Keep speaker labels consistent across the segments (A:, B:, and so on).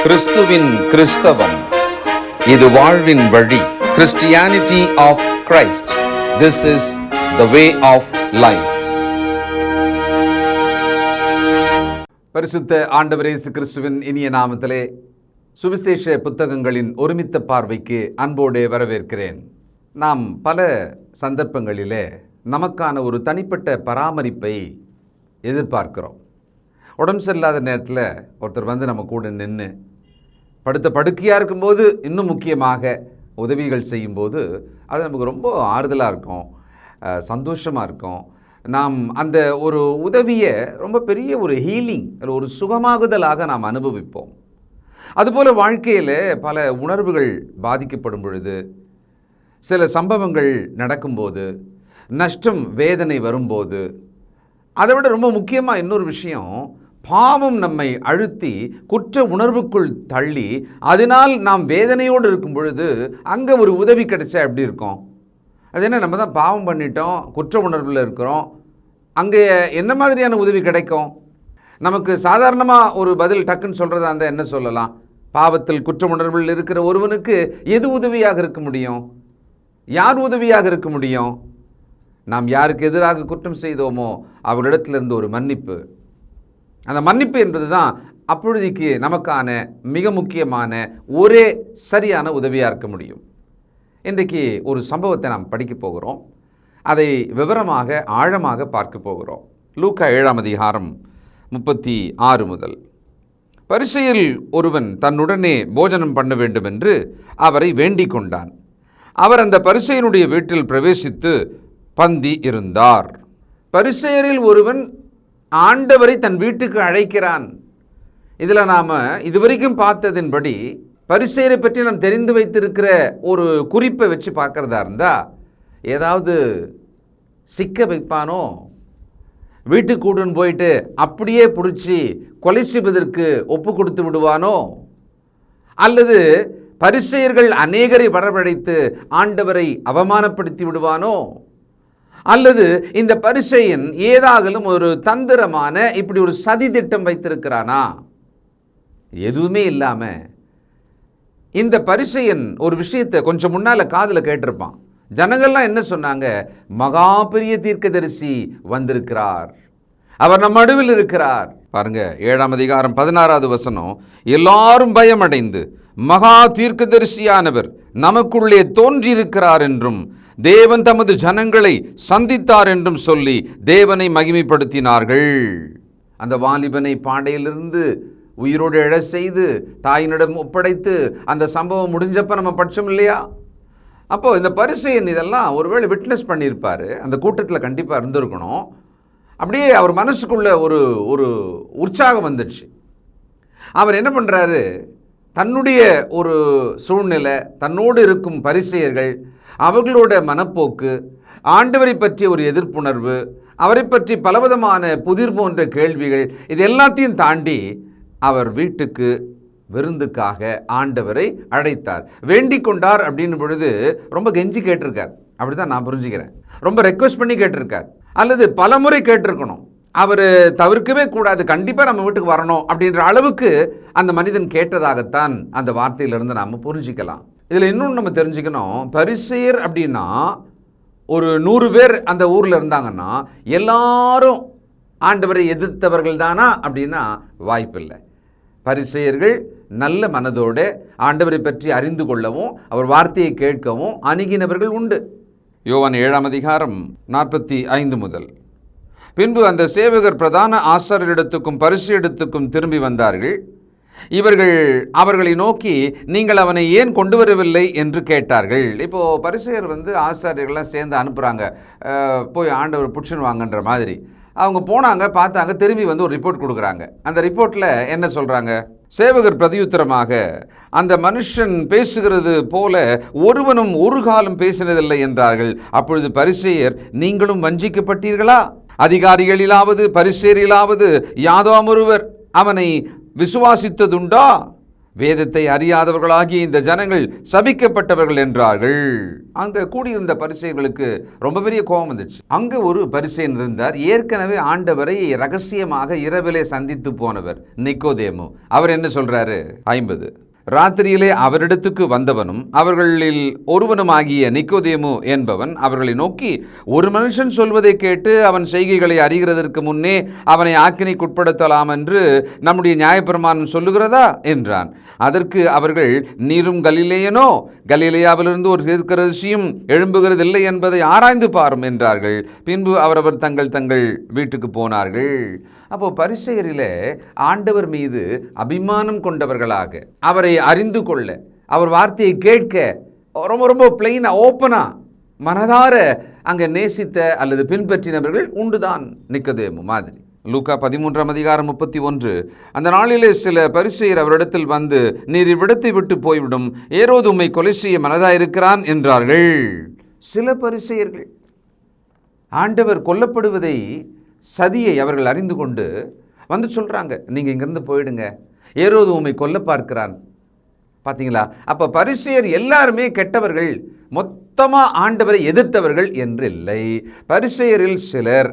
A: கிறிஸ்துவின் கிறிஸ்தவம், இது வாழ்வின் வழி. Christianity of Christ. This is the way of life.
B: பரிசுத்த ஆண்டவர் இயேசு கிறிஸ்துவின் இனிய நாமத்திலே சுவிசேஷ புத்தகங்களின் ஒருமித்த பார்வைக்கு அன்போடு வரவேற்கிறேன். நாம் பல சந்தர்ப்பங்களிலே நமக்கான ஒரு தனிப்பட்ட பராமரிப்பை எதிர்பார்க்கிறோம். உடம்பு சரியில்லாத நேரத்தில் ஒருத்தர் வந்து நம்ம கூட நின்று படுத்த படுக்கையாக இருக்கும்போது, இன்னும் முக்கியமாக உதவிகள் செய்யும்போது அது நமக்கு ரொம்ப ஆறுதலாக இருக்கும், சந்தோஷமாக இருக்கும். நாம் அந்த ஒரு உதவியை ரொம்ப பெரிய ஒரு ஹீலிங், ஒரு சுகமாகுதலாக நாம் அனுபவிப்போம். அதுபோல் வாழ்க்கையில் பல உணர்வுகள் பாதிக்கப்படும் பொழுது, சில சம்பவங்கள் நடக்கும்போது, நஷ்டம் வேதனை வரும்போது, அதை விட ரொம்ப முக்கியமாக இன்னொரு விஷயம், பாவம் நம்மை அழுத்தி குற்ற உணர்வுக்குள் தள்ளி அதனால் நாம் வேதனையோடு இருக்கும் பொழுது அங்கே ஒரு உதவி கிடைச்சா எப்படி இருக்கும்? அது என்ன, நம்ம தான் பாவம் பண்ணிட்டோம், குற்ற உணர்வில் இருக்கிறோம், அங்கே என்ன மாதிரியான உதவி கிடைக்கும்? நமக்கு சாதாரணமாக ஒரு பதில் டக்குன்னு சொல்கிறதா இருந்தால் என்ன சொல்லலாம்? பாவத்தில் குற்ற உணர்வில் இருக்கிற ஒருவனுக்கு எது உதவியாக இருக்க முடியும்? யார் உதவியாக இருக்க முடியும்? நாம் யாருக்கு எதிராக குற்றம் செய்தோமோ அவரிடத்திலிருந்து ஒரு மன்னிப்பு, அந்த மன்னிப்பு என்பது தான் அப்பொழுதைக்கு நமக்கான மிக முக்கியமான ஒரே சரியான உதவியாக இருக்க முடியும். இன்றைக்கு ஒரு சம்பவத்தை நாம் படிக்க போகிறோம். அதை விவரமாக ஆழமாக பார்க்க போகிறோம். லூக்கா 7ஆம் அதிகாரம் 36 முதல். பரிசேயரில் ஒருவன் தன்னுடனே போஜனம் பண்ண வேண்டும் என்று அவரை வேண்டிக் கொண்டான். அவர் அந்த பரிசேயனுடைய வீட்டில் பிரவேசித்து பந்தி இருந்தார். பரிசேயரில் ஒருவன் ஆண்டவரை தன் வீட்டுக்கு அழைக்கிறான். இதில் நாம் இதுவரைக்கும் பார்த்ததின்படி பரிசேயரை பற்றி நாம் தெரிந்து வைத்திருக்கிற ஒரு குறிப்பை வச்சு பார்க்குறதா இருந்தால், ஏதாவது சிக்க வைப்பானோ, வீட்டுக்கு கூட்டுன்னு போயிட்டு அப்படியே பிடிச்சி கொலை செய்வதற்கு ஒப்பு கொடுத்து விடுவானோ, அல்லது பரிசேயர்கள் அநேகரை வரவழைத்து ஆண்டவரை அவமானப்படுத்தி விடுவானோ, அல்லது இந்த பரிசேயன் ஏதாகலும் ஒரு தந்திரமான இப்படி ஒரு சதி திட்டம் வைத்திருக்கிறானா? எதுவுமே இல்லாமல் இந்த பரிசேயன் ஒரு விஷயத்தை கொஞ்சம் முன்னால் காதில் கேட்டிருப்பான். ஜனங்கள்லாம் என்ன சொன்னாங்க? மகா பெரிய தீர்க்கதரிசி வந்திருக்கிறார், அவர் நம் நடுவில் இருக்கிறார். பாருங்க, 7ஆம் அதிகாரம் 16வது வசனம். எல்லாரும் பயமடைந்து மகா தீர்க்கதரிசியானவர் நமக்குள்ளே தோன்றியிருக்கிறார் என்றும் தேவன் தமது ஜனங்களை சந்தித்தார் என்றும் சொல்லி தேவனை மகிமைப்படுத்தினார்கள். அந்த வாலிபனை பாடையிலிருந்து உயிரோடு எழ செய்து தாயினிடம் ஒப்படைத்து அந்த சம்பவம் முடிஞ்சப்போ நம்ம பட்சம் இல்லையா? அப்போது இந்த பரிசேயன் இதெல்லாம் ஒருவேளை விட்னஸ் பண்ணியிருப்பார், அந்த கூட்டத்தில் கண்டிப்பாக இருந்திருக்கணும். அப்படியே அவர் மனசுக்குள்ள ஒரு உற்சாகம் வந்துடுச்சு. அவர் என்ன பண்ணுறாரு? தன்னுடைய ஒரு சூழ்நிலை, தன்னோடு இருக்கும் பரிசேயர்கள், அவர்களோட மனப்போக்கு, ஆண்டவரை பற்றிய ஒரு எதிர்ப்புணர்வு, அவரை பற்றி பலவிதமான புதிர் போன்ற கேள்விகள், இது எல்லாத்தையும் தாண்டி அவர் வீட்டுக்கு விருந்துக்காக ஆண்டவரை அழைத்தார். வேண்டிக் கொண்டார் அப்படின்னு பொழுது ரொம்ப கெஞ்சி கேட்டிருக்கார், அப்படி தான் நான் புரிஞ்சுக்கிறேன். ரொம்ப ரெக்வஸ்ட் பண்ணி கேட்டிருக்கார், அல்லது பலமுறை கேட்டிருக்கணும். அவர் தவிர்க்கவே கூடாது, கண்டிப்பாக நம்ம வீட்டுக்கு வரணும் அப்படின்ற அளவுக்கு அந்த மனிதன் கேட்டதாகத்தான் அந்த வார்த்தையிலிருந்து நாம் புரிஞ்சிக்கலாம். இதில் இன்னொன்று நம்ம தெரிஞ்சுக்கணும், பரிசேயர் அப்படின்னா ஒரு 100 பேர் அந்த ஊரில் இருந்தாங்கன்னா எல்லாரும் ஆண்டவரை எதிர்த்தவர்கள் தானா அப்படின்னா வாய்ப்பில்லை. பரிசேயர்கள் நல்ல மனதோடு ஆண்டவரை பற்றி அறிந்து கொள்ளவும் அவர் வார்த்தையை கேட்கவும் அணுகினவர்கள் உண்டு. யோவான் 7ஆம் அதிகாரம் 45 முதல். பின்பு அந்த சேவகர் பிரதான ஆசாரியரிடத்துக்கும் பரிசேயரிடத்துக்கும் திரும்பி வந்தார்கள். இவர்கள் அவர்களை நோக்கி, நீங்கள் அவனை ஏன் கொண்டு வரவில்லை என்று கேட்டார்கள். இப்போது பரிசேயர் ஆசாரியர்கள்லாம் சேர்ந்து அனுப்புகிறாங்க, போய் ஆண்டவர் புடிச்சுன்னு வாங்கன்ற மாதிரி. அவங்க போனாங்க, பார்த்தாங்க, திரும்பி ஒரு ரிப்போர்ட் கொடுக்குறாங்க. அந்த ரிப்போர்ட்டில் என்ன சொல்கிறாங்க? சேவகர் பிரதியுத்தரமாக, அந்த மனுஷன் பேசுகிறது போல ஒருவனும் ஒரு காலம் பேசினதில்லை என்றார்கள். அப்பொழுது பரிசேயர், நீங்களும் வஞ்சிக்கப்பட்டீர்களா? அதிகாரிகளிலாவது பரிசேயரிலாவது யாதோமொருவர் அவனை விசுவாசித்ததுண்டா? வேதத்தை அறியாதவர்களாகிய இந்த ஜனங்கள் சபிக்கப்பட்டவர்கள் என்றார்கள். அங்க கூடியிருந்த பரிசேயர்களுக்கு ரொம்ப பெரிய கோபம் வந்துச்சு. அங்க ஒரு பரிசேயன் இருந்தார், ஏற்கனவே ஆண்டவரை ரகசியமாக இரவிலே சந்தித்து போனவர், நிக்கோதேமு. அவர் என்ன சொல்றாரு? 50 ராத்திரியிலே அவரிடத்துக்கு வந்தவனும் அவர்களில் ஒருவனுமாகிய நிக்கோதேமு என்பவன் அவர்களை நோக்கி, ஒரு மனுஷன் சொல்வதை கேட்டு அவன் செய்கைகளை அறிகிறதற்கு முன்னே அவனை ஆக்கினைக்குட்படுத்தலாம் என்று நம்முடைய நியாயப்பிரமாணம் சொல்லுகிறதா என்றான். அதற்கு அவர்கள், நீரும் கலிலேயனோ? கலிலேயாவிலிருந்து ஒரு தீர்க்கதரிசியும் எழும்புகிறதில்லை என்பதை ஆராய்ந்து பாரும் என்றார்கள். பின்பு அவரவர் தங்கள் தங்கள் வீட்டுக்கு போனார்கள். அப்போ பரிசேயரிலே ஆண்டவர் மீது அபிமானம் கொண்டவர்களாக, அவரை அறிந்து கொள்ள, அவர் வார்த்தையை கேட்க ரொம்ப ரொம்ப பிளெயினா ஓப்பனா மனதார அங்கே நேசித்த அல்லது பின்பற்றினவர்கள் உண்டுதான், நிக்கோதேமு மாதிரி. லூக்கா 13:31. அந்த நாளிலே சில பரிசேயர் அவரிடத்தில் வந்து, நீர் இவ்விடத்தை விட்டு போய்விடும், ஏரோது உம்மை கொலை செய்ய மனதாயிருக்கிறான் என்றார்கள். சில பரிசேயர்கள் ஆண்டவர் கொல்லப்படுவதை, சதியை அவர்கள் அறிந்து கொண்டு வந்து சொல்கிறாங்க, நீங்கள் இங்கேருந்து போயிடுங்க, ஏரோது உம்மை கொல்ல பார்க்கிறான். பார்த்தீங்களா? அப்போ பரிசேயர் எல்லாருமே கெட்டவர்கள், மொத்தமாக ஆண்டவரை எதிர்த்தவர்கள் என்று இல்லை. பரிசேயரில் சிலர்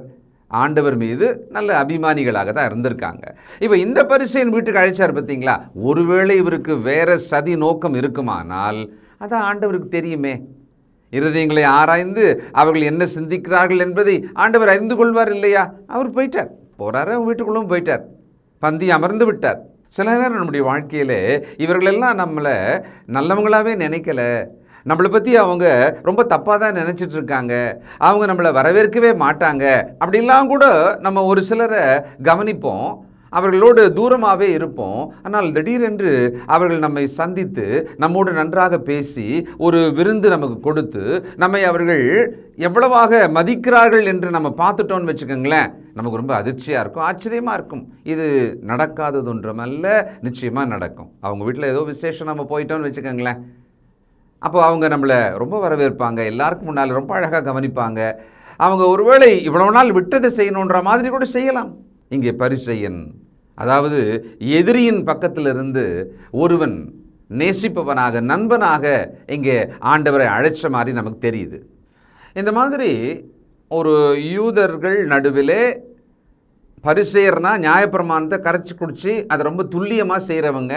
B: ஆண்டவர் மீது நல்ல அபிமானிகளாக தான் இருந்திருக்காங்க. இப்போ இந்த பரிசேயன் வீட்டுக்கு அழைச்சார் பார்த்தீங்களா? ஒருவேளை இவருக்கு வேற சதி நோக்கம் இருக்குமானால் அதான் ஆண்டவருக்கு தெரியுமே. இருதயங்களை ஆராய்ந்து அவர்கள் என்ன சிந்திக்கிறார்கள் என்பதை ஆண்டவர் அறிந்து கொள்வார் இல்லையா? அவர் போயிட்டார், போகிறாரு, அவங்க வீட்டுக்குள்ளும் போயிட்டார், பந்தி அமர்ந்து விட்டார். சில நேரம் நம்முடைய வாழ்க்கையில் இவர்களெல்லாம் நம்மளை நல்லவங்களாகவே நினைக்கல, நம்மளை பற்றி அவங்க ரொம்ப தப்பாக தான் நினச்சிட்டு இருக்காங்க, அவங்க நம்மளை வரவேற்கவே மாட்டாங்க, அப்படிலாம் கூட நம்ம ஒரு சிலரை கவனிப்போம், அவர்களோடு தூரமாகவே இருப்போம். ஆனால் திடீரென்று அவர்கள் நம்மை சந்தித்து நம்மோடு நன்றாக பேசி ஒரு விருந்து நமக்கு கொடுத்து நம்மை அவர்கள் எவ்வளவாக மதிக்கிறார்கள் என்று நம்ம பார்த்துட்டோன்னு வச்சுக்கோங்களேன், நமக்கு ரொம்ப அதிர்ச்சியாக இருக்கும், ஆச்சரியமாக இருக்கும். இது நடக்காதது ஒன்றமல்ல, நிச்சயமாக நடக்கும். அவங்க வீட்டில் ஏதோ விசேஷம் நம்ம போயிட்டோன்னு வச்சுக்கோங்களேன், அப்போ அவங்க நம்மளை ரொம்ப வரவேற்பாங்க, எல்லாருக்கும் முன்னால் ரொம்ப அழகாக கவனிப்பாங்க. அவங்க ஒருவேளை இவ்வளவு நாள் விட்டதை செய்யணுன்ற மாதிரி கூட செய்யலாம். இங்கே பரிசேயன், அதாவது எதிரியின் பக்கத்திலிருந்து ஒருவன் நேசிப்பவனாக, நண்பனாக இங்கே ஆண்டவரை அழைச்ச மாதிரி நமக்கு தெரியுது. இந்த மாதிரி ஒரு யூதர்கள் நடுவிலே பரிசேயர்னா நியாயப்பிரமாணத்தை கரைச்சி குடிச்சு அதை ரொம்ப துல்லியமாக செய்கிறவங்க,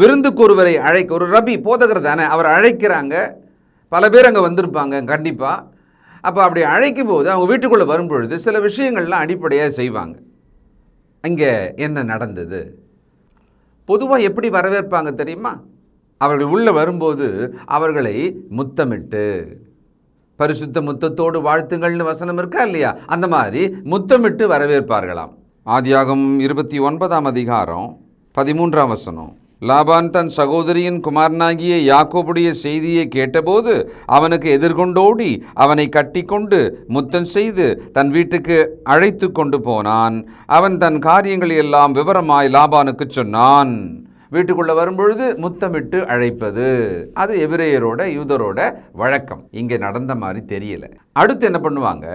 B: விருந்துக்கு ஒருவரை அழைக்க, ஒரு ரபி போதகர் தானே, அவர் அழைக்கிறாங்க, பல பேர் அங்கே வந்திருப்பாங்க கண்டிப்பாக. அப்போ அப்படி அழைக்கும் போது அவங்க வீட்டுக்குள்ளே வரும்பொழுது சில விஷயங்கள்லாம் அடிப்படையாக செய்வாங்க. அங்கே என்ன நடந்தது? பொதுவாக எப்படி வரவேற்பாங்க தெரியுமா? அவர்கள் உள்ளே வரும்போது அவர்களை முத்தமிட்டு, பரிசுத்த முத்தத்தோடு வாழ்த்துங்கள்னு வசனம் இருக்கா இல்லையா, அந்த மாதிரி முத்தமிட்டு வரவேற்பார்களாம். ஆதியாகமம் 29:13 லாபான் தன் சகோதரியின் குமாரனாகிய யாக்கோபுடைய செய்தியை கேட்டபோது அவனுக்கு எதிர்கொண்டோடி அவனை கட்டி கொண்டு முத்தம் செய்து தன் வீட்டுக்கு அழைத்து கொண்டு போனான். அவன் தன் காரியங்களை எல்லாம் விவரமாய் லாபானுக்கு சொன்னான். வீட்டுக்குள்ளே வரும்பொழுது முத்தமிட்டு அழைப்பது, அது எபிரேயரோட யூதரோட வழக்கம். இங்கே நடந்த மாதிரி தெரியல. அடுத்து என்ன பண்ணுவாங்க?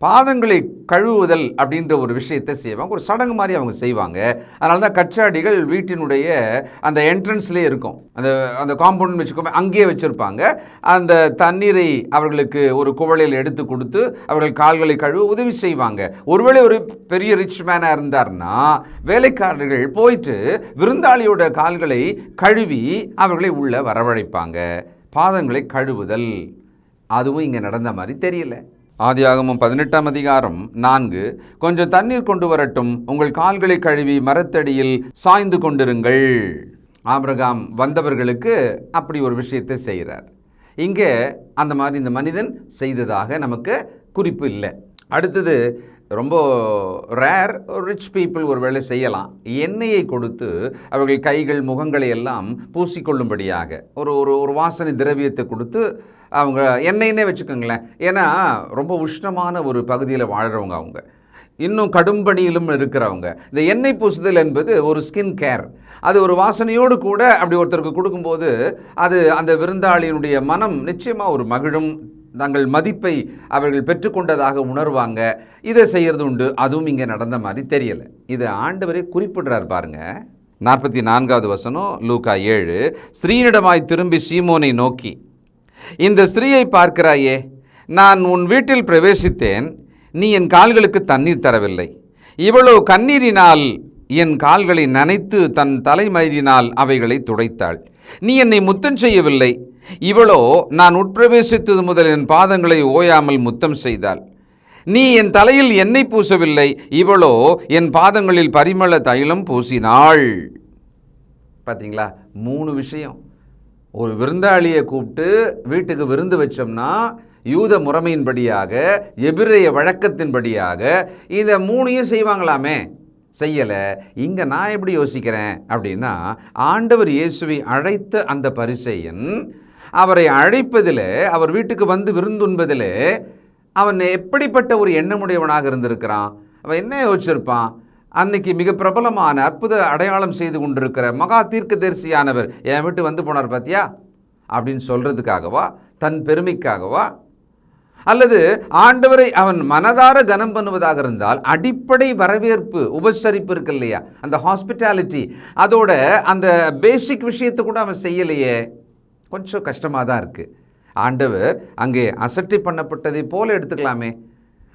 B: பாதங்களை கழுவுதல் அப்படின்ற ஒரு விஷயத்தை செய்வாங்க, ஒரு சடங்கு மாதிரி அவங்க செய்வாங்க. அதனால தான் கச்சாடிகள் வீட்டினுடைய அந்த என்ட்ரன்ஸ்லேயே இருக்கும், அந்த காம்பவுண்ட் வச்சுக்கோங்க, அங்கேயே வச்சுருப்பாங்க. அந்த தண்ணீரை அவர்களுக்கு ஒரு குவளையில் எடுத்து கொடுத்து அவர்கள் கால்களை கழுவ உதவி செய்வாங்க. ஒருவேளை ஒரு பெரிய ரிச் மேனாக இருந்தார்னா வேலைக்காரர்கள் போயிட்டு விருந்தாளியோட கால்களை கழுவி அவர்களை உள்ள வரவழைப்பாங்க. பாதங்களை கழுவுதல், அதுவும் இங்கே நடந்த மாதிரி தெரியல. ஆதியாகமம் 18:4 கொஞ்சம் தண்ணீர் கொண்டு வரட்டும், உங்கள் கால்களை கழுவி மரத்தடியில் சாய்ந்து கொண்டிருங்கள். ஆபிரகாம் வந்தவர்களுக்கு அப்படி ஒரு விஷயத்தை செய்கிறார். இங்கே அந்த மாதிரி இந்த மனிதன் செய்ததாக நமக்கு குறிப்பு இல்லை. அடுத்தது ரொம்ப ரேர், ரிச் பீப்புள் ஒரு வேளை செய்யலாம். எண்ணெயை கொடுத்து அவர்கள் கைகள் முகங்களை எல்லாம் பூசிக்கொள்ளும்படியாக ஒரு ஒரு வாசனை திரவியத்தை கொடுத்து அவங்க, எண்ணெயினே வச்சுக்கோங்களேன், ஏன்னா ரொம்ப உஷ்ணமான ஒரு பகுதியில் வாழ்கிறவங்க, அவங்க இன்னும் கடும்பணியிலும் இருக்கிறவங்க. இந்த எண்ணெய் பூசுதல் என்பது ஒரு ஸ்கின் கேர், அது ஒரு வாசனையோடு கூட அப்படி ஒருத்தருக்கு கொடுக்கும்போது அது அந்த விருந்தாளியினுடைய மனம் நிச்சயமாக ஒரு மகிழும், தங்கள் மதிப்பை அவர்கள் பெற்றுக்கொண்டதாக உணர்வாங்க. இதை செய்கிறது உண்டு. அதுவும் இங்கே நடந்த மாதிரி தெரியலை. இதை ஆண்டவரே குறிப்பிடுறார் பாருங்க. 44வது வசனம் லூக்கா 7. ஸ்திரீனிடமாய் திரும்பி சீமோனை நோக்கி, இந்த ஸ்திரீயை பார்க்கிறாயே, நான் உன் வீட்டில் பிரவேசித்தேன், நீ என் கால்களுக்கு தண்ணீர் தரவில்லை. இவளோ கண்ணீரினால் என் கால்களை நனைத்து தன் தலைமயிரினால் அவைகளை துடைத்தாள். நீ என்னை முத்தம் செய்யவில்லை. இவளோ நான் உட்பிரவேசித்தது முதல் என் பாதங்களை ஓயாமல் முத்தம் செய்தாள். நீ என் தலையில் எண்ணெய் பூசவில்லை. இவளோ என் பாதங்களில் பரிமள தைலம் பூசினாள். பார்த்தீங்களா, 3 விஷயம். ஒரு விருந்தாளியை கூப்பிட்டு வீட்டுக்கு விருந்து வச்சோம்னா யூத முறைமையின்படியாக, எபிரேய வழக்கத்தின்படியாக இந்த 3ஐயும் செய்வாங்களாமே, செய்யலை. இங்கே நான் எப்படி யோசிக்கிறேன் அப்படின்னா, ஆண்டவர் இயேசுவை அழைத்த அந்த பரிசேயன் அவரை அழைப்பதில், அவர் வீட்டுக்கு வந்து விருந்துண்பதில் அவன் எப்படிப்பட்ட ஒரு எண்ணமுடையவனாக இருந்திருக்கிறான்? அவன் என்ன யோசிச்சிருப்பான்? அன்னைக்கு மிக பிரபலமான அற்புத அடையாளம் செய்து கொண்டிருக்கிற மகா தீர்க்கதரிசியானவர் என் வீட்டு வந்து போனார் பார்த்தியா அப்படின்னு சொல்கிறதுக்காகவா, தன் பெருமைக்காகவா? அல்லது ஆண்டவரை அவன் மனதார கனம் பண்ணுவதாக இருந்தால் அடிப்படை வரவேற்பு, உபசரிப்பு இருக்கு இல்லையா, அந்த ஹாஸ்பிட்டாலிட்டி, அதோட அந்த பேசிக் விஷயத்தை கூட அவன் செய்யலையே. கொஞ்சம் கஷ்டமாக தான் இருக்குது. ஆண்டவர் அங்கே அசட்டை பண்ணப்பட்டதை போல எடுத்துக்கலாமே,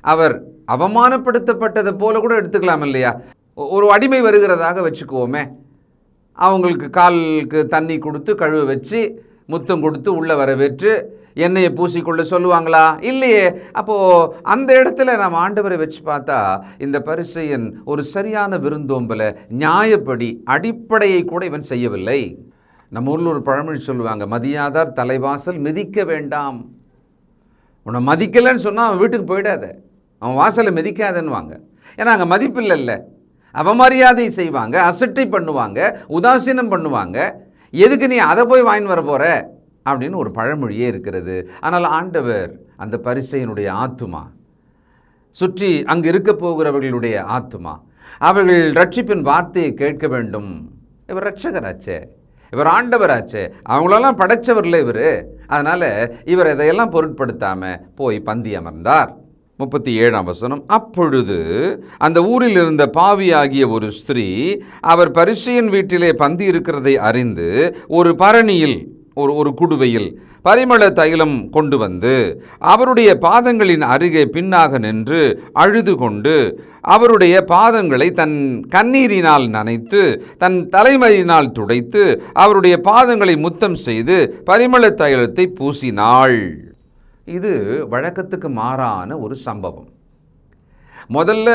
B: அவர் அவமானப்படுத்தப்பட்டதை போல கூட எடுத்துக்கலாம் இல்லையா? ஒரு அடிமை வருகிறதாக வச்சுக்குவோமே, அவங்களுக்கு காலுக்கு தண்ணி கொடுத்து கழுவ வச்சு முத்தம் கொடுத்து உள்ளே வரவேற்று எண்ணெயை பூசிக்கொள்ள சொல்லுவாங்களா? இல்லையே. அப்போது அந்த இடத்துல நாம் ஆண்டவரை வச்சு பார்த்தா இந்த பரிசேயன் ஒரு சரியான விருந்தோம்பலை, நியாயப்படி அடிப்படையை கூட இவன் செய்யவில்லை. நம்ம ஊரில் ஒரு பழமொழி சொல்லுவாங்க, மதியாதார் தலைவாசல் மிதிக்க வேண்டாம். உன்னை மதிக்கலைன்னு சொன்னால் அவன் வீட்டுக்கு போயிடாத, அவன் வாசலை மிதிக்காதன்னுவாங்க. ஏன்னா அங்கே மதிப்பு இல்லைல்ல, அவமரியாதை செய்வாங்க, அசட்டை பண்ணுவாங்க, உதாசீனம் பண்ணுவாங்க. எதுக்கு நீ அதை போய் வாங்கின்னு வர போகிற அப்படின்னு ஒரு பழமொழியே இருக்கிறது. ஆனால் ஆண்டவர் அந்த பரிசேயனுடைய ஆத்துமா, சுற்றி அங்கு இருக்க போகிறவர்களுடைய ஆத்துமா, அவர்கள் ரட்சிப்பின் வார்த்தையை கேட்க வேண்டும். இவர் ரட்சகராச்சே, இவர் ஆண்டவராச்சே, அவங்களெல்லாம் படைச்சவர்ல இவர். அதனால் இவர் இதையெல்லாம் பொருட்படுத்தாமல் போய் பந்தி அமர்ந்தார். 37ஆம் வசனம். அப்பொழுது அந்த ஊரில் இருந்த பாவியாகிய ஒரு ஸ்திரீ அவர் பரிசேயன் வீட்டிலே பந்தி இருக்கிறதை அறிந்து ஒரு பரணியில், ஒரு குடுவையில் பரிமள தைலம் கொண்டு வந்து அவருடைய பாதங்களின் அருகே பின்னாக நின்று அழுது கொண்டு அவருடைய பாதங்களை தன் கண்ணீரினால் நனைத்து தன் தலைமையினால் துடைத்து அவருடைய பாதங்களை முத்தம் செய்து பரிமள தைலத்தை பூசினாள். இது வழக்கத்துக்கு மாறான ஒரு சம்பவம். முதல்ல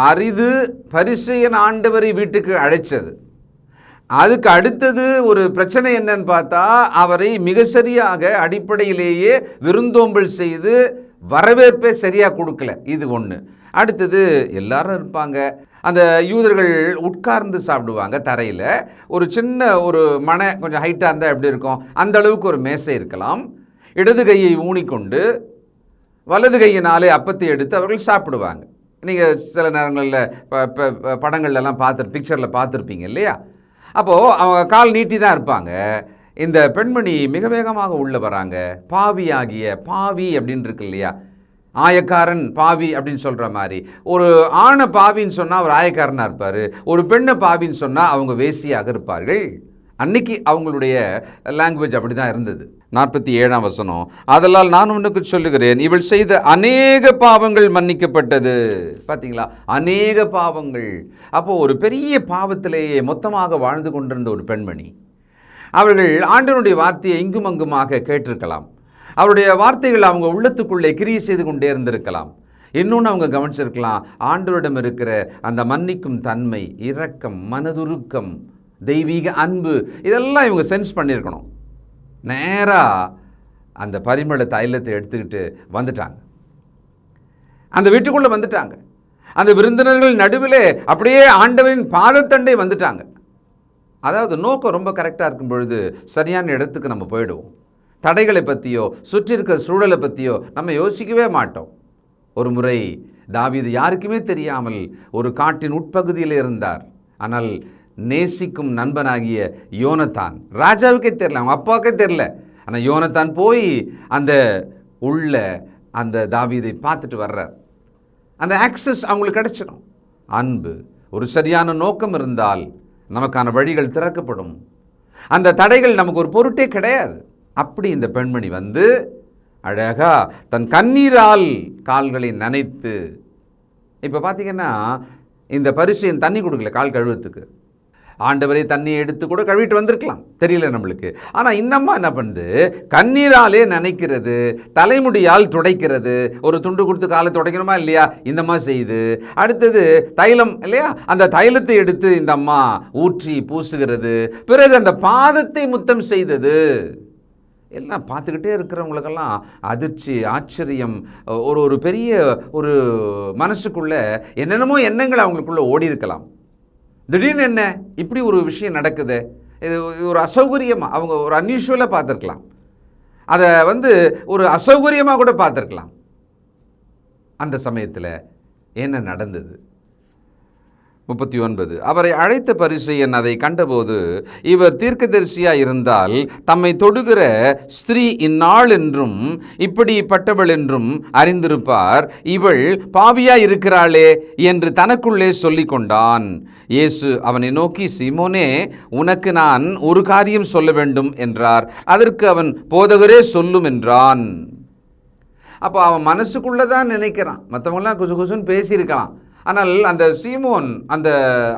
B: அரிது பரிசேயன் ஆண்டவரை வீட்டுக்கு அழைச்சது. அதுக்கு அடுத்தது ஒரு பிரச்சனை என்னன்னு பார்த்தா, அவரை மிக சரியாக அடிப்படையிலேயே விருந்தோம்பல் செய்து வரவேற்பே சரியாக கொடுக்கல. இது ஒன்று. அடுத்தது எல்லாரும் இருப்பாங்க, அந்த யூதர்கள் உட்கார்ந்து சாப்பிடுவாங்க தரையில். ஒரு சின்ன ஒரு மனை கொஞ்சம் ஹைட்டாக இருந்தால் எப்படி இருக்கும், அந்த அளவுக்கு ஒரு மேசை இருக்கலாம். இடது கையை ஊனிக்கொண்டு வலது கையினாலே அப்பத்தை எடுத்து அவர்கள் சாப்பிடுவாங்க. நீங்கள் சில நேரங்களில் படங்கள்லாம் பிக்சரில் பார்த்துருப்பீங்க இல்லையா? அப்போது அவங்க கால் நீட்டி தான் இருப்பாங்க. இந்த பெண்மணி மிக வேகமாக உள்ளே வராங்க. பாவியாகிய, பாவி அப்படின்னு இருக்கு இல்லையா, ஆயக்காரன் பாவி அப்படின்னு சொல்கிற மாதிரி. ஒரு ஆணை பாவின்னு சொன்னால் அவர் ஆயக்காரனாக இருப்பார், ஒரு பெண்ணை பாவின்னு சொன்னால் அவங்க வேசியாக இருப்பார்கள். அன்னைக்கு அவங்களுடைய லாங்குவேஜ் அப்படி தான் இருந்தது. 47ஆம் வசனம். ஆதலால் நான் உனக்கு சொல்லுகிறேன், இவள் செய்த அநேக பாவங்கள் மன்னிக்கப்பட்டது. பார்த்தீங்களா, அநேக பாவங்கள். அப்போது ஒரு பெரிய பாவத்திலேயே மொத்தமாக வாழ்ந்து கொண்டிருந்த ஒரு பெண்மணி, அவர்கள் ஆண்டவருடைய வார்த்தையை இங்கும் அங்குமாக கேட்டிருக்கலாம். அவருடைய வார்த்தைகள் அவங்க உள்ளத்துக்குள்ளே கிரியை செய்து கொண்டே இருந்திருக்கலாம். இன்னொன்று அவங்க கவனிச்சிருக்கலாம், ஆண்டவரிடம் இருக்கிற அந்த மன்னிக்கும் தன்மை, இரக்கம், மனதுருக்கம், தெய்வீக அன்பு, இதெல்லாம் இவங்க சென்ஸ் பண்ணியிருக்கணும். நேராக அந்த பரிமள தைலத்தை எடுத்துக்கிட்டு வந்துட்டாங்க, அந்த வீட்டுக்குள்ளே வந்துட்டாங்க. அந்த விருந்தினர்கள் நடுவில் அப்படியே ஆண்டவரின் பாதத்தண்டை வந்துட்டாங்க. அதாவது நோக்கம் ரொம்ப கரெக்டாக இருக்கும் பொழுது சரியான இடத்துக்கு நம்ம போயிடுவோம். தடைகளை பற்றியோ சுற்றி இருக்கிற சூழலை பற்றியோ நம்ம யோசிக்கவே மாட்டோம். ஒரு முறை தாவீது யாருக்குமே தெரியாமல் ஒரு காட்டின் உட்பகுதியில் இருந்தார். ஆனால் நேசிக்கும் நண்பனாகிய யோனத்தான், ராஜாவுக்கே தெரியல, அவங்க அப்பாவுக்கே தெரியல, ஆனால் யோனத்தான் போய் அந்த உள்ள அந்த தாவீதை பார்த்துட்டு வர்றார். அந்த ஆக்சஸ் அவங்களுக்கு கிடைச்சிடும். அன்பு, ஒரு சரியான நோக்கம் இருந்தால் நமக்கான வழிகள் திறக்கப்படும். அந்த தடைகள் நமக்கு ஒரு பொருட்டே கிடையாது. அப்படி இந்த பெண்மணி வந்து அழகா தன் கண்ணீரால் கால்களை நனைத்து, இப்போ பார்த்தீங்கன்னா இந்த பரிசேயன் தண்ணி கொடுக்கல கால் கழுவுறதுக்கு, ஆண்டவரே தண்ணியை எடுத்து கூட கழுவிட்டு வந்திருக்கலாம், தெரியல நம்மளுக்கு. ஆனால் இந்த அம்மா என்ன பண்ணுது, கண்ணீராலே நனைக்கிறது, தலைமுடியால் துடைக்கிறது. ஒரு துண்டு கொடுத்து காலை துடைக்கணுமா இல்லையா, இந்த அம்மா செய்யுது. அடுத்தது தைலம் இல்லையா, அந்த தைலத்தை எடுத்து இந்த அம்மா ஊற்றி பூசுகிறது. பிறகு அந்த பாதத்தை முத்தம் செய்தது. எல்லாம் பார்த்துக்கிட்டே இருக்கிறவங்களுக்கெல்லாம் அதிர்ச்சி, ஆச்சரியம், ஒரு பெரிய ஒரு மனசுக்குள்ள என்னென்னமோ எண்ணங்கள் அவங்களுக்குள்ள ஓடி இருக்கலாம். திடீர்னு என்ன இப்படி ஒரு விஷயம் நடக்குது, இது ஒரு அசௌகரியமாக அவங்க ஒரு அன்யூஷுவலாக பார்த்துருக்கலாம், அதை வந்து ஒரு அசௌகரியமாக கூட பார்த்துருக்கலாம். அந்த சமயத்தில் என்ன நடந்தது? 39. அவரை அழைத்த பரிசேயன் அதை கண்டபோது, இவர் தீர்க்கதரிசியாய் இருந்தால் தம்மை தொடுகிற ஸ்திரீ இந்நாள் என்றும் இப்படிப்பட்டவள் என்றும் அறிந்திருப்பார், இவள் பாவியாய் இருக்கிறாளே என்று தனக்குள்ளே சொல்லி கொண்டான். இயேசு அவனை நோக்கி, சீமோனே, உனக்கு நான் ஒரு காரியம் சொல்ல வேண்டும் என்றார். அதற்கு அவன், போதகரே சொல்லும் என்றான். அப்போ அவன் மனசுக்குள்ளே தான் நினைக்கிறான், மற்றவங்களாம் குசு குசுன்னு பேசியிருக்கான். ஆனால் அந்த சீமோன்,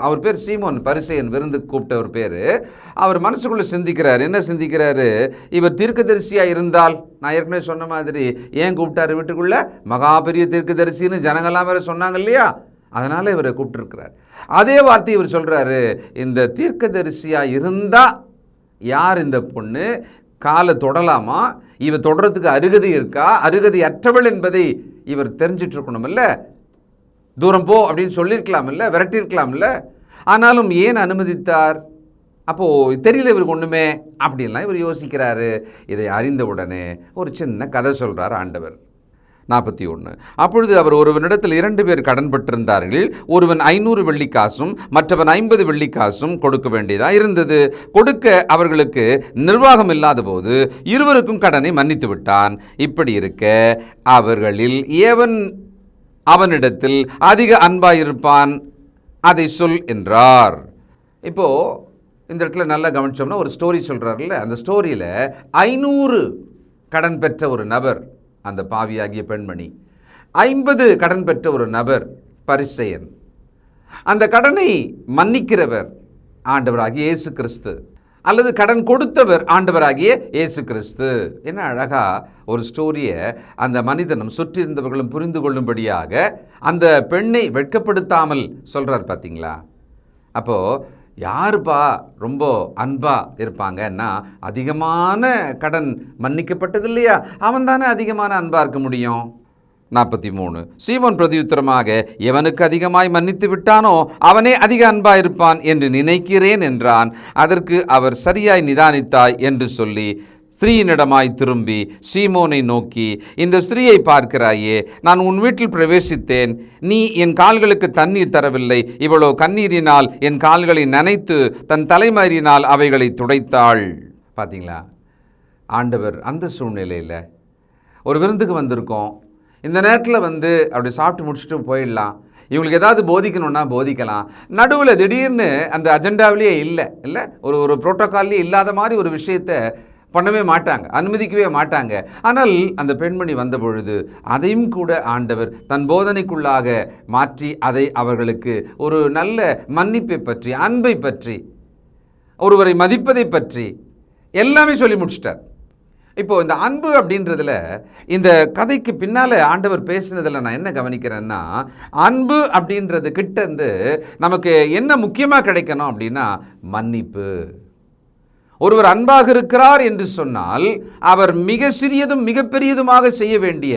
B: அவர் பேர் சீமோன், பரிசேயன், விருந்து கூப்பிட்ட ஒரு பேர், அவர் மனசுக்குள்ளே சிந்திக்கிறார். என்ன சிந்திக்கிறாரு, இவர் தீர்க்கதரிசியாக இருந்தால், நான் ஏற்கனவே சொன்ன மாதிரி ஏன் கூப்பிட்டாரு வீட்டுக்குள்ளே, மகா பெரிய தீர்க்கதரிசின்னு ஜனங்கள்லாம் வேறு சொன்னாங்க இல்லையா, அதனால் இவரை கூப்பிட்டுருக்கிறார். அதே வார்த்தை இவர் சொல்கிறாரு, இந்த தீர்க்கதரிசியாக இருந்தால் யார் இந்த பொண்ணு, காலை தொடலாமா, இவர் தொடறதுக்கு அருகதை இருக்கா, அருகதை அற்றவள் என்பதை இவர் தெரிஞ்சிட்ருக்கணுமில்ல, தூரம் போ அப்படின்னு சொல்லியிருக்கலாமில்ல, விரட்டியிருக்கலாமில்ல. ஆனாலும் ஏன் அனுமதித்தார்? அப்போது தெரியல இவருக்கு ஒன்றுமே அப்படின்லாம் இவர் யோசிக்கிறாரு. இதை அறிந்த உடனே ஒரு சின்ன கதை சொல்கிறார் ஆண்டவர். 41. அப்பொழுது அவர் ஒருவனிடத்தில் 2 பேர் கடன் பட்டிருந்தார்கள். ஒருவன் 500 வெள்ளிக்காசும் மற்றவன் 50 வெள்ளிக்காசும் கொடுக்க வேண்டியதாக இருந்தது. கொடுக்க அவர்களுக்கு நிர்வாகம் இல்லாத போது இருவருக்கும் கடனை மன்னித்து விட்டான். இப்படி இருக்க அவர்களில் எவன் அவனிடத்தில் அதிக அன்பாயிருப்பான், அதை சொல் என்றார். இப்போது இந்த இடத்துல நல்லா கவனிச்சோம்னா ஒரு ஸ்டோரி சொல்கிறார்ல, அந்த ஸ்டோரியில் 500 கடன் பெற்ற ஒரு நபர் அந்த பாவியாகிய பெண்மணி, 50 கடன் பெற்ற ஒரு நபர் பரிசேயன். அந்த கடனை மன்னிக்கிறவர் ஆண்டவராகிய இயேசு கிறிஸ்து, அல்லது கடன் கொடுத்தவர் ஆண்டவராகிய இயேசு கிறிஸ்து. என்ன அழகா ஒரு ஸ்டோரியை அந்த மனிதனும் சுற்றி இருந்தவர்களும் புரிந்து கொள்ளும்படியாக அந்த பெண்ணை வெட்கப்படுத்தாமல் சொல்கிறார் பார்த்தீங்களா. அப்போது யாருப்பா ரொம்ப அன்பாக இருப்பாங்கன்னா, அதிகமான கடன் மன்னிக்கப்பட்டது இல்லையா, அவன் தானே அதிகமான அன்பாக இருக்க முடியும். 43. சீமோன் பிரதியுத்தரமாக, எவனுக்கு அதிகமாய் மன்னித்து விட்டானோ அவனே அதிக அன்பாயிருப்பான் என்று நினைக்கிறேன் என்றான். அதற்கு அவர், சரியாய் நிதானித்தாய் என்று சொல்லி ஸ்திரீயினிடமாய் திரும்பி சீமோனை நோக்கி, இந்த ஸ்திரீயை பார்க்கிறாயே, நான் உன் வீட்டில் பிரவேசித்தேன், நீ என் கால்களுக்கு தண்ணீர் தரவில்லை, இவளோ கண்ணீரினால் என் கால்களை நனைத்து தன் தலைமயிரினால் அவைகளை துடைத்தாள். பார்த்தீங்களா, ஆண்டவர் அந்த சூழ்நிலையில் ஒரு விருந்துக்கு வந்திருக்கோம், இந்த நேரத்தில் அப்படி சாப்பிட்டு முடிச்சுட்டு போயிடலாம், இவங்களுக்கு ஏதாவது போதிக்கணுன்னா போதிக்கலாம், நடுவில் திடீர்னு அந்த அஜெண்டாவிலேயே இல்லை ஒரு புரோட்டோக்கால்லேயே இல்லாத மாதிரி ஒரு விஷயத்தை பண்ணவே மாட்டாங்க, அனுமதிக்கவே மாட்டாங்க. ஆனால் அந்த பெண்மணி வந்த பொழுது அதையும் கூட ஆண்டவர் தன் போதனைக்குள்ளாக மாற்றி அதை அவர்களுக்கு ஒரு நல்ல மன்னிப்பை பற்றி, அன்பை பற்றி, ஒருவரை மதிப்பதை பற்றி எல்லாமே சொல்லி முடிச்சிட்டார். இப்போது இந்த அன்பு அப்படின்றதுல இந்த கதைக்கு பின்னால் ஆண்டவர் பேசினதில் நான் என்ன கவனிக்கிறேன்னா, அன்பு அப்படின்றது கிட்டேருந்து நமக்கு என்ன முக்கியமாக கிடைக்கணும் அப்படின்னா மன்னிப்பு. ஒருவர் அன்பாக இருக்கிறார் என்று சொன்னால் அவர் மிக சிறியதும் மிகப்பெரியதுமாக செய்ய வேண்டிய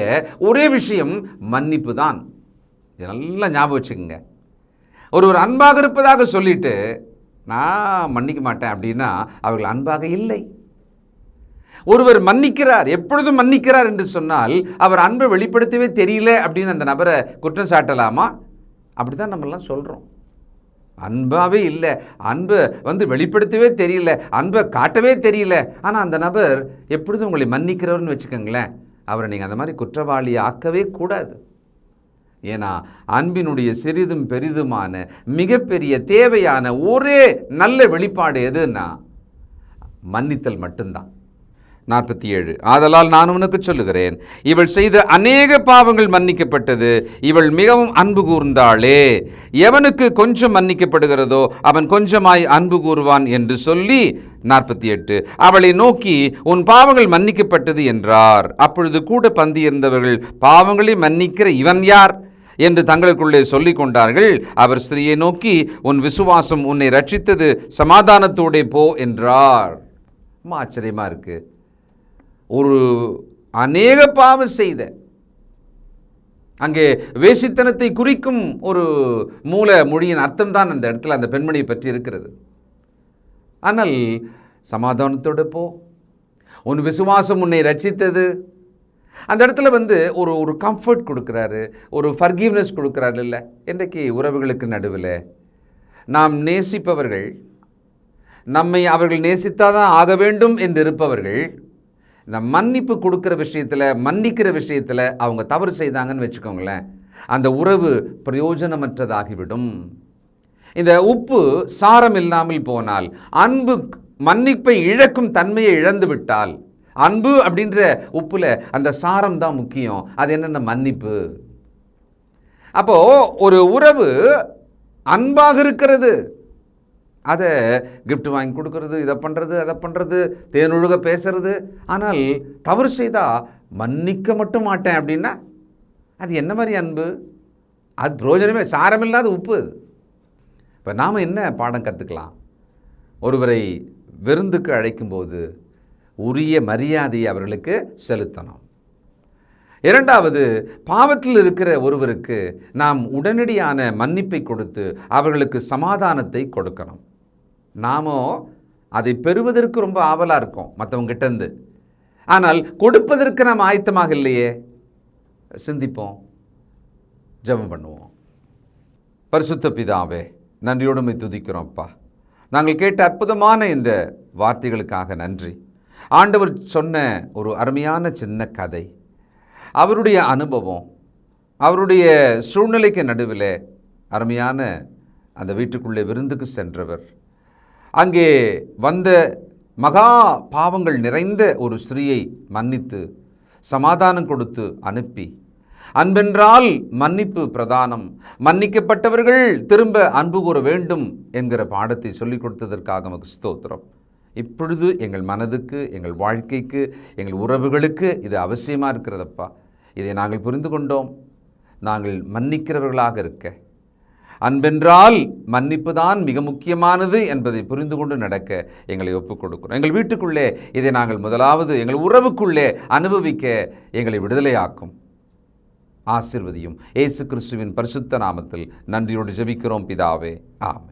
B: ஒரே விஷயம் மன்னிப்பு தான். நல்லா ஞாபகம் வச்சுக்கோங்க. ஒருவர் அன்பாக இருப்பதாக சொல்லிட்டு நான் மன்னிக்க மாட்டேன் அப்படின்னா அவர்கள் அன்பாக இல்லை. ஒருவர் மன்னிக்கிறார், எப்பொழுதும் மன்னிக்கிறார் என்று சொன்னால் அவர் அன்பை வெளிப்படுத்தவே தெரியல அப்படின்னு அந்த நபரை குற்றம் சாட்டலாமா? அப்படி தான் நம்மெல்லாம் சொல்கிறோம். அன்பாகவே இல்லை, அன்பை வெளிப்படுத்தவே தெரியல, அன்பை காட்டவே தெரியல. ஆனால் அந்த நபர் எப்பொழுதும் உங்களை மன்னிக்கிறவர்னு வச்சுக்கோங்களேன், அவரை நீங்கள் அந்த மாதிரி குற்றவாளி ஆக்கவே கூடாது. ஏன்னா அன்பினுடைய சிறிதும் பெரிதுமான மிகப்பெரிய தேவையான ஒரே நல்ல வெளிப்பாடு எதுன்னா மன்னித்தல் மட்டும்தான். 47 ஆதலால் நான் உனக்கு சொல்லுகிறேன், இவள் செய்த அநேக பாவங்கள் மன்னிக்கப்பட்டது, இவள் மிகவும் அன்பு கூர்ந்தாளே. எவனுக்கு கொஞ்சம் மன்னிக்கப்படுகிறதோ அவன் கொஞ்சமாய் அன்பு கூறுவான் என்று சொல்லி 48 அவளை நோக்கி உன் பாவங்கள் மன்னிக்கப்பட்டது என்றார். அப்பொழுது கூட பந்தியிருந்தவர்கள் பாவங்களை மன்னிக்கிற இவன் யார் என்று தங்களுக்குள்ளே சொல்லிக் கொண்டார்கள். அவர் ஸ்திரியை நோக்கி உன் விசுவாசம் உன்னை ரட்சித்தது, சமாதானத்தோடே போ என்றார். ஆச்சரியமா இருக்கு. ஒரு அநேக பாவம் செய்த, அங்கே வேசித்தனத்தை குறிக்கும் ஒரு மூல மொழியின் அர்த்தம் தான் அந்த இடத்துல அந்த பெண்மணியை பற்றி இருக்கிறது. ஆனால் சமாதானத்தோடு போ, உன் விசுவாசம் உன்னை ரட்சித்தது. அந்த இடத்துல ஒரு கம்ஃபர்ட் கொடுக்குறாரு, ஒரு ஃபர்கிவ்னஸ் கொடுக்குறாரு. இல்லை, இன்றைக்கு உறவுகளுக்கு நடுவில் நாம் நேசிப்பவர்கள், நம்மை அவர்கள் நேசித்தாதான் ஆக வேண்டும் என்று இருப்பவர்கள், இந்த மன்னிப்பு கொடுக்குற விஷயத்தில், மன்னிக்கிற விஷயத்தில் அவங்க தவறு செய்தாங்கன்னு வச்சுக்கோங்களேன், அந்த உறவு பிரயோஜனமற்றதாகிவிடும். இந்த உப்பு சாரம் இல்லாமல் போனால், அன்பு மன்னிப்பை இழக்கும் தன்மையை இழந்து விட்டால், அன்பு அப்படின்ற உப்புல அந்த சாரம் தான் முக்கியம். அது என்னென்ன மன்னிப்பு. அப்போ ஒரு உறவு அன்பாக இருக்கிறது, அதை கிஃப்ட் வாங்கி கொடுக்கறது, இதை பண்ணுறது அதை பண்ணுறது, தேனொழுக பேசுறது. ஆனால் தவறு செய்தால் மன்னிக்க மட்டும் மாட்டேன் அப்படின்னா அது என்ன மாதிரி அன்பு? அது பிரயோஜனமே சாரமில்லாத உப்பு அது. இப்போ நாம் என்ன பாடம் கற்றுக்கலாம்? ஒருவரை விருந்துக்கு அழைக்கும்போது உரிய மரியாதையை அவர்களுக்கு செலுத்தணும். இரண்டாவது, பாவத்தில் இருக்கிற ஒருவருக்கு நாம் உடனடியான மன்னிப்பை கொடுத்து அவர்களுக்கு சமாதானத்தை கொடுக்கணும். நாமோ அதை பெறுவதற்கு ரொம்ப ஆவலாக இருக்கோம் மற்றவங்கிட்டேருந்து, ஆனால் கொடுப்பதற்கு நாம் ஆயத்தமாக இல்லையே. சிந்திப்போம், ஜெபம் பண்ணுவோம். பரிசுத்த பிதாவே, நன்றியோடு துதிக்கிறோம் அப்பா. நாங்கள் கேட்ட அற்புதமான இந்த வார்த்தைகளுக்காக நன்றி. ஆண்டவர் சொன்ன ஒரு அருமையான சின்ன கதை, அவருடைய அனுபவம், அவருடைய சூழ்நிலைக்கு நடுவில் அருமையான அந்த வீட்டுக்குள்ளே விருந்துக்கு சென்றவர், அங்கே வந்த மகா பாவங்கள் நிறைந்த ஒரு ஸ்திரீயை மன்னித்து சமாதானம் கொடுத்து அனுப்பி, அன்பென்றால் மன்னிப்பு பிரதானம், மன்னிக்கப்பட்டவர்கள் திரும்ப அன்பு கூற வேண்டும் என்கிற பாடத்தை சொல்லிக் கொடுத்ததற்காக நமக்கு ஸ்தோத்திரம். இப்பொழுது எங்கள் மனதுக்கு, எங்கள் வாழ்க்கைக்கு, எங்கள் உறவுகளுக்கு இது அவசியமாக இருக்கிறதப்பா. இதை நாங்கள் புரிந்து கொண்டோம். நாங்கள் மன்னிக்கிறவர்களாக இருக்க, அன்பென்றால் மன்னிப்பு தான் மிக முக்கியமானது என்பதை புரிந்து கொண்டு நடக்க எங்களை ஒப்புக் கொடுக்கிறோம். எங்கள் வீட்டுக்குள்ளே இதை நாங்கள் முதலாவது எங்கள் உறவுக்குள்ளே அனுபவிக்க எங்களை விடுதலையாக்கும். ஆசீர்வதியும். இயேசு கிறிஸ்துவின் பரிசுத்த நாமத்தில் நன்றியோடு ஜெபிக்கிறோம் பிதாவே, ஆமென்.